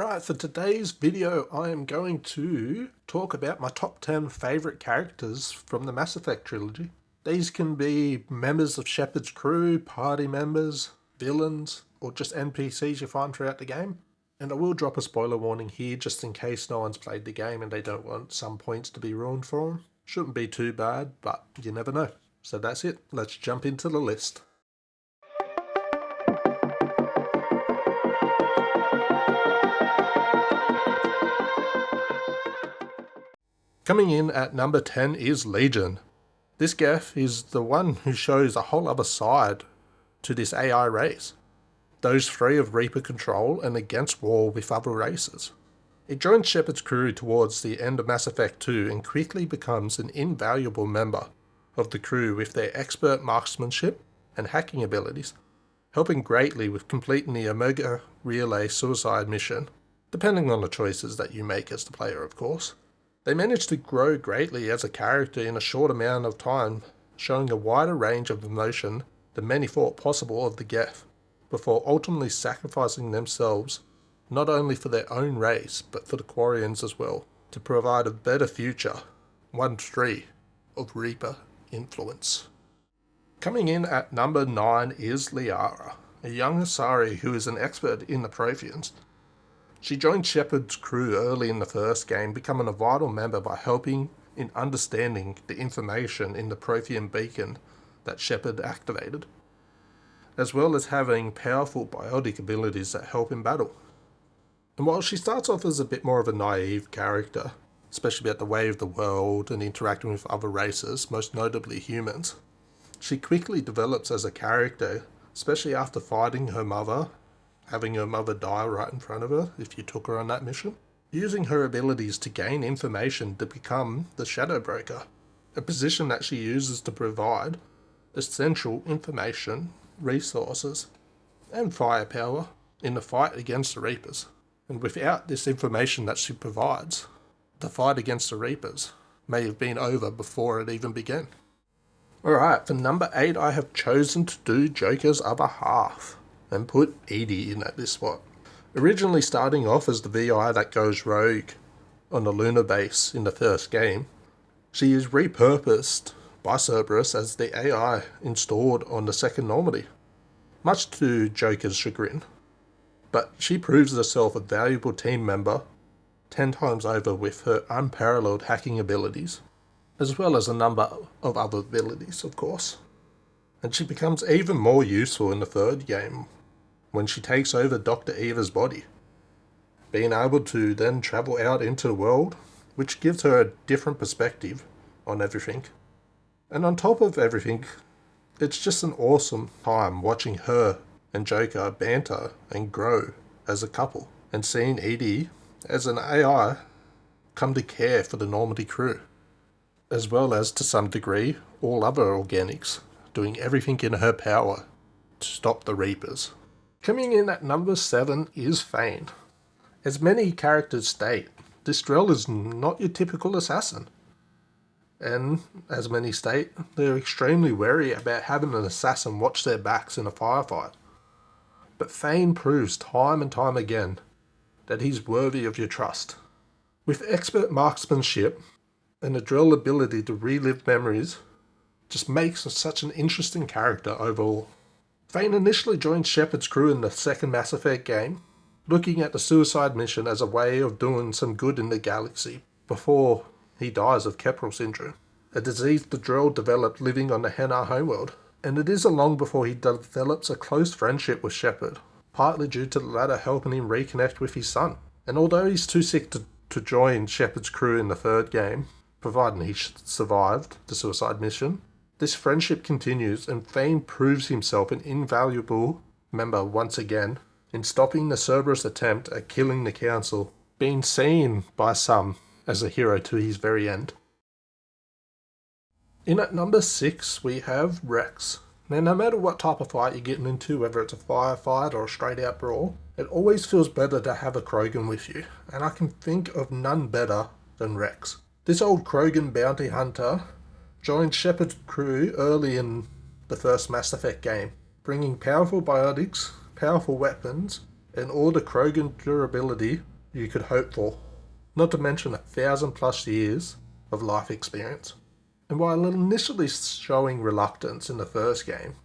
Alright, for today's video I am going to talk about my top 10 favourite characters from the Mass Effect trilogy. These can be members of Shepard's crew, party members, villains, or just NPCs you find throughout the game. And I will drop a spoiler warning here just in case no one's played the game and they don't want some points to be ruined for them. Shouldn't be too bad, but you never know. So that's it, let's jump into the list. Coming in at number 10 is Legion. This Geth is the one who shows a whole other side to this AI race. Those free of Reaper control and against war with other races. It joins Shepard's crew towards the end of Mass Effect 2 and quickly becomes an invaluable member of the crew with their expert marksmanship and hacking abilities, helping greatly with completing the Omega Relay suicide mission, depending on the choices that you make as the player, of course. They managed to grow greatly as a character in a short amount of time, showing a wider range of emotion than many thought possible of the Geth, before ultimately sacrificing themselves not only for their own race but for the Quarians as well, to provide a better future, one free of Reaper influence. Coming in at number 9 is Liara, a young Asari who is an expert in the Protheans. She joined Shepard's crew early in the first game, becoming a vital member by helping in understanding the information in the Prothean beacon that Shepard activated, as well as having powerful biotic abilities that help in battle. And while she starts off as a bit more of a naive character, especially about the way of the world and interacting with other races, most notably humans, she quickly develops as a character, especially after fighting her mother, having her mother die right in front of her if you took her on that mission, using her abilities to gain information to become the Shadow Broker, a position that she uses to provide essential information, resources, and firepower in the fight against the Reapers. And without this information that she provides, the fight against the Reapers may have been over before it even began. Alright, for number 8 I have chosen to do Joker's other half and put Edie in at this spot. Originally starting off as the VI that goes rogue on the lunar base in the first game, she is repurposed by Cerberus as the AI installed on the second Normandy, much to Joker's chagrin. But she proves herself a valuable team member 10 times over with her unparalleled hacking abilities, as well as a number of other abilities, of course. And she becomes even more useful in the third game, when she takes over Dr. Eva's body, being able to then travel out into the world, which gives her a different perspective on everything. And on top of everything, it's just an awesome time watching her and Joker banter and grow as a couple, and seeing Edie as an AI come to care for the Normandy crew, as well as to some degree all other organics, doing everything in her power to stop the Reapers. Coming in at number 7 is Thane. As many characters state, this Drell is not your typical assassin. And as many state, they're extremely wary about having an assassin watch their backs in a firefight. But Thane proves time and time again that he's worthy of your trust. With expert marksmanship and a Drell ability to relive memories, just makes such an interesting character overall. Thane initially joined Shepard's crew in the second Mass Effect game, looking at the suicide mission as a way of doing some good in the galaxy before he dies of Keppel syndrome, a disease the Drell developed living on the Henar homeworld. And it isn't long before he develops a close friendship with Shepard, partly due to the latter helping him reconnect with his son. And although he's too sick to join Shepard's crew in the third game, providing he survived the suicide mission, this friendship continues, and Thane proves himself an invaluable member once again in stopping the Cerberus attempt at killing the Council, being seen by some as a hero to his very end. In at number 6 we have Rex. Now no matter what type of fight you're getting into, whether it's a firefight or a straight out brawl, it always feels better to have a Krogan with you, and I can think of none better than Rex. This old Krogan bounty hunter joined Shepard's crew early in the first Mass Effect game, bringing powerful biotics, powerful weapons, and all the Krogan durability you could hope for, not to mention 1,000+ years of life experience. And while initially showing reluctance in the first game,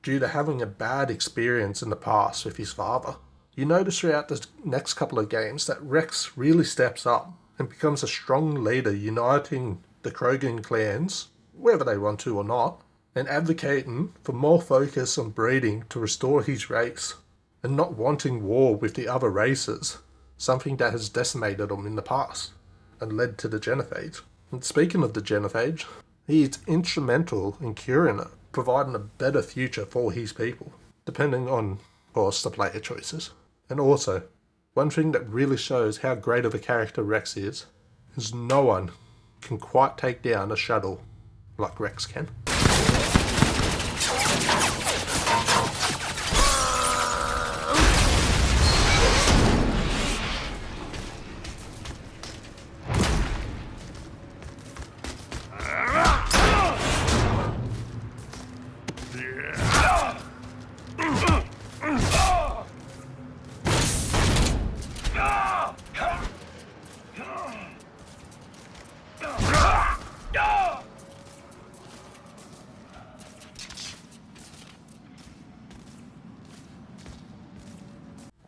due to having a bad experience in the past with his father, you notice throughout the next couple of games that Rex really steps up and becomes a strong leader, uniting the Krogan clans, whether they want to or not, and advocating for more focus on breeding to restore his race, and not wanting war with the other races, something that has decimated them in the past and led to the genophage. And speaking of the genophage, he is instrumental in curing it, providing a better future for his people, depending on, of course, the player choices. And also, one thing that really shows how great of a character Rex is no one can quite take down a shuttle like Rex can.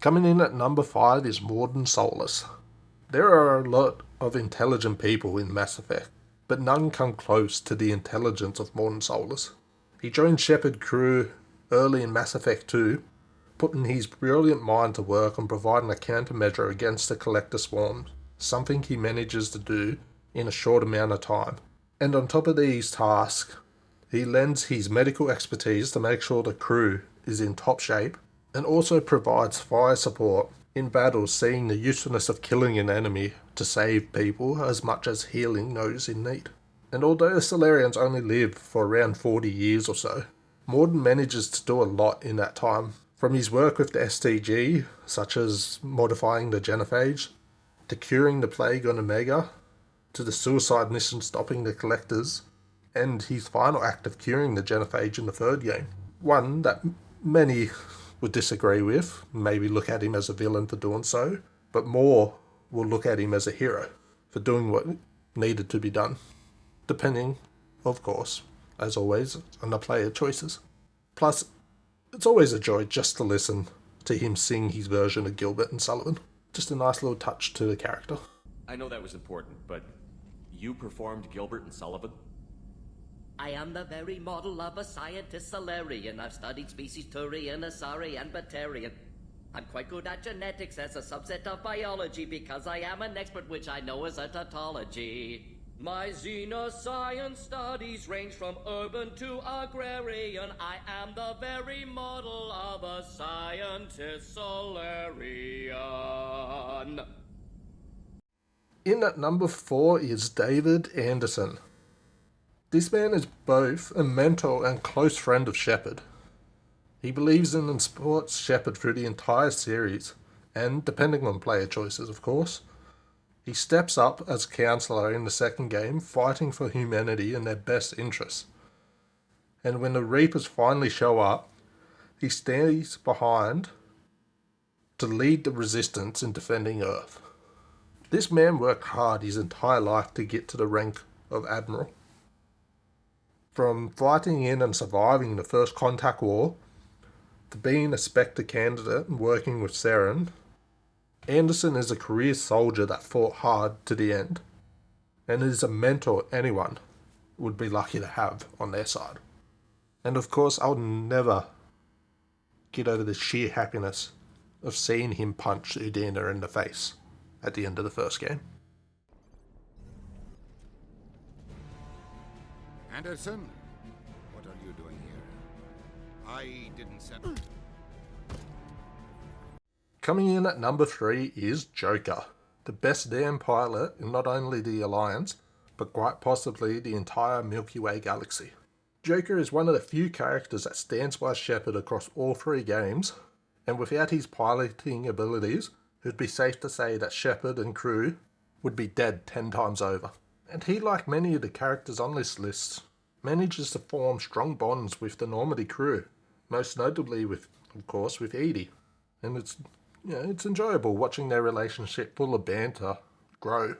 Coming in at number 5 is Mordin Solus. There are a lot of intelligent people in Mass Effect, but none come close to the intelligence of Mordin Solus. He joined Shepard crew early in Mass Effect 2, putting his brilliant mind to work on providing a countermeasure against the Collector swarms, something he manages to do in a short amount of time. And on top of these tasks, he lends his medical expertise to make sure the crew is in top shape, and also provides fire support in battles, seeing the usefulness of killing an enemy to save people as much as healing those in need. And although the Solarians only live for around 40 years or so, Mordin manages to do a lot in that time, from his work with the STG, such as modifying the genophage, to curing the plague on Omega, to the suicide mission stopping the Collectors, and his final act of curing the genophage in the third game. One that many would disagree with, maybe look at him as a villain for doing so, but more will look at him as a hero for doing what needed to be done, depending, of course, as always, on the player choices. Plus, it's always a joy just to listen to him sing his version of Gilbert and Sullivan. Just a nice little touch to the character. I know that was important, but you performed Gilbert and Sullivan? I am the very model of a scientist Solarian. I've studied species Turian, Asari, and Batarian. I'm quite good at genetics as a subset of biology because I am an expert, which I know is a tautology. My xenoscience studies range from urban to agrarian. I am the very model of a scientist Solarian. In at number 4 is David Anderson. This man is both a mentor and close friend of Shepard. He believes in and supports Shepard through the entire series, and, depending on player choices of course, he steps up as counselor in the second game, fighting for humanity and their best interests. And when the Reapers finally show up, he stays behind to lead the resistance in defending Earth. This man worked hard his entire life to get to the rank of Admiral. From fighting in and surviving the First Contact War, to being a Spectre candidate and working with Saren, Anderson is a career soldier that fought hard to the end, and is a mentor anyone would be lucky to have on their side. And of course, I'll never get over the sheer happiness of seeing him punch Udina in the face at the end of the first game. Anderson, what are you doing here? I didn't send... Coming in at number 3 is Joker, the best damn pilot in not only the Alliance, but quite possibly the entire Milky Way galaxy. Joker is one of the few characters that stands by Shepard across all 3 games, and without his piloting abilities, it would be safe to say that Shepard and crew would be dead 10 times over. And he, like many of the characters on this list, manages to form strong bonds with the Normandy crew, most notably with, of course, with Edie. And it's Yeah, it's enjoyable watching their relationship full of banter grow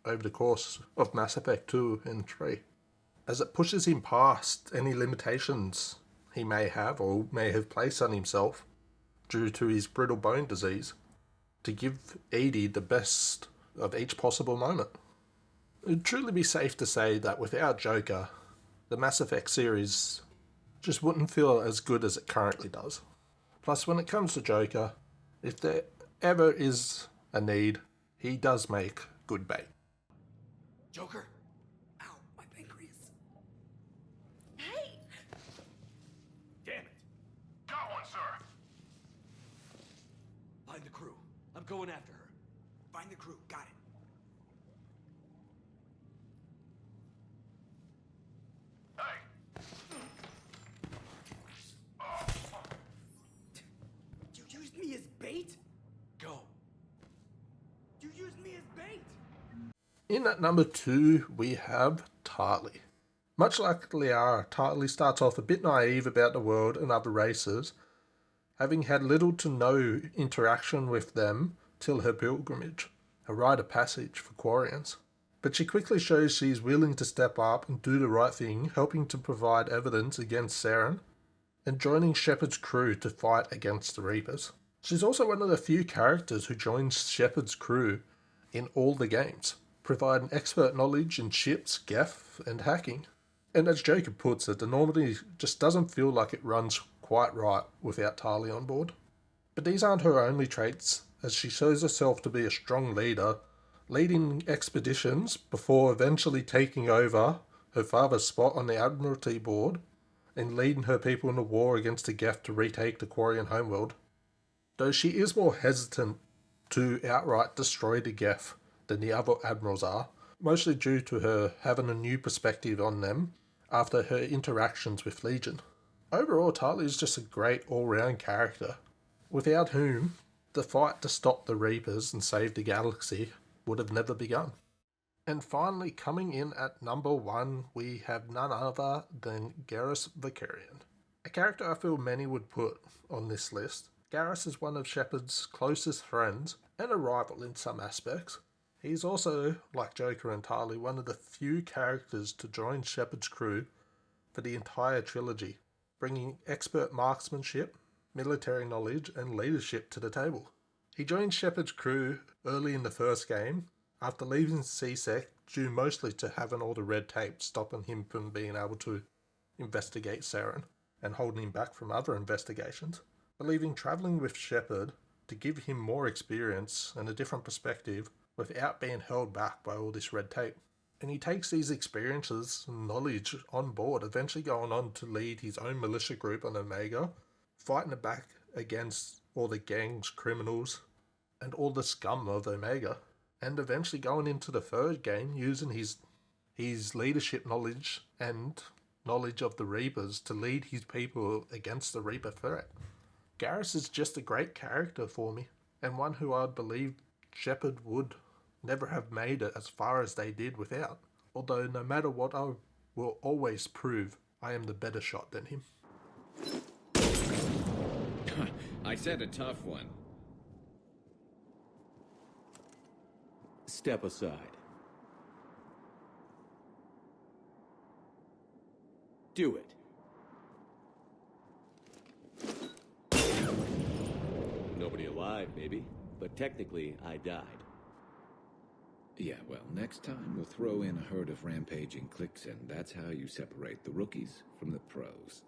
over the course of Mass Effect 2 and 3, as it pushes him past any limitations he may have or may have placed on himself due to his brittle bone disease, to give Edie the best of each possible moment. It'd truly be safe to say that without Joker, the Mass Effect series just wouldn't feel as good as it currently does. Plus, when it comes to Joker, if there ever is a need, he does make good bait. Joker? Ow, my pancreas. Hey! Damn it. Got one, sir. Find the crew. I'm going after her. Find the crew. Got it. Hey. You used me as bait? Go. You used me as bait? In at number 2, we have Tarly. Much like Liara, Tarly starts off a bit naive about the world and other races, having had little to no interaction with them till her pilgrimage, a rite of passage for Quarians. But she quickly shows she's willing to step up and do the right thing, helping to provide evidence against Saren, and joining Shepard's crew to fight against the Reapers. She's also one of the few characters who joins Shepard's crew in all the games, providing expert knowledge in ships, Geth, and hacking. And as Jacob puts it, the Normandy just doesn't feel like it runs quite right without Tarly on board. But these aren't her only traits, as she shows herself to be a strong leader, leading expeditions before eventually taking over her father's spot on the Admiralty board and leading her people in a war against the Geth to retake the Quarian homeworld. Though she is more hesitant to outright destroy the Geth than the other admirals are, mostly due to her having a new perspective on them after her interactions with Legion. Overall, Tarly is just a great all-round character, without whom the fight to stop the Reapers and save the galaxy would have never begun. And finally, coming in at number 1, we have none other than Garrus Vakarian, a character I feel many would put on this list. Garrus is one of Shepard's closest friends and a rival in some aspects. He's also, like Joker and Tarly, one of the few characters to join Shepard's crew for the entire trilogy, bringing expert marksmanship, military knowledge, and leadership to the table. He joined Shepard's crew early in the first game, after leaving CSEC due mostly to having all the red tape stopping him from being able to investigate Saren and holding him back from other investigations, believing travelling with Shepard to give him more experience and a different perspective without being held back by all this red tape. And he takes these experiences and knowledge on board, eventually going on to lead his own militia group on Omega, fighting back against all the gangs, criminals, and all the scum of Omega, and eventually going into the third game using his leadership knowledge and knowledge of the Reapers to lead his people against the Reaper threat. Garrus is just a great character for me, and one who I believe Shepard would never have made it as far as they did without, although no matter what, I will always prove I am the better shot than him. I said a tough one. Step aside. Do it. Nobody alive, maybe, but technically I died. Yeah, well, next time we'll throw in a herd of rampaging cliques, and that's how you separate the rookies from the pros.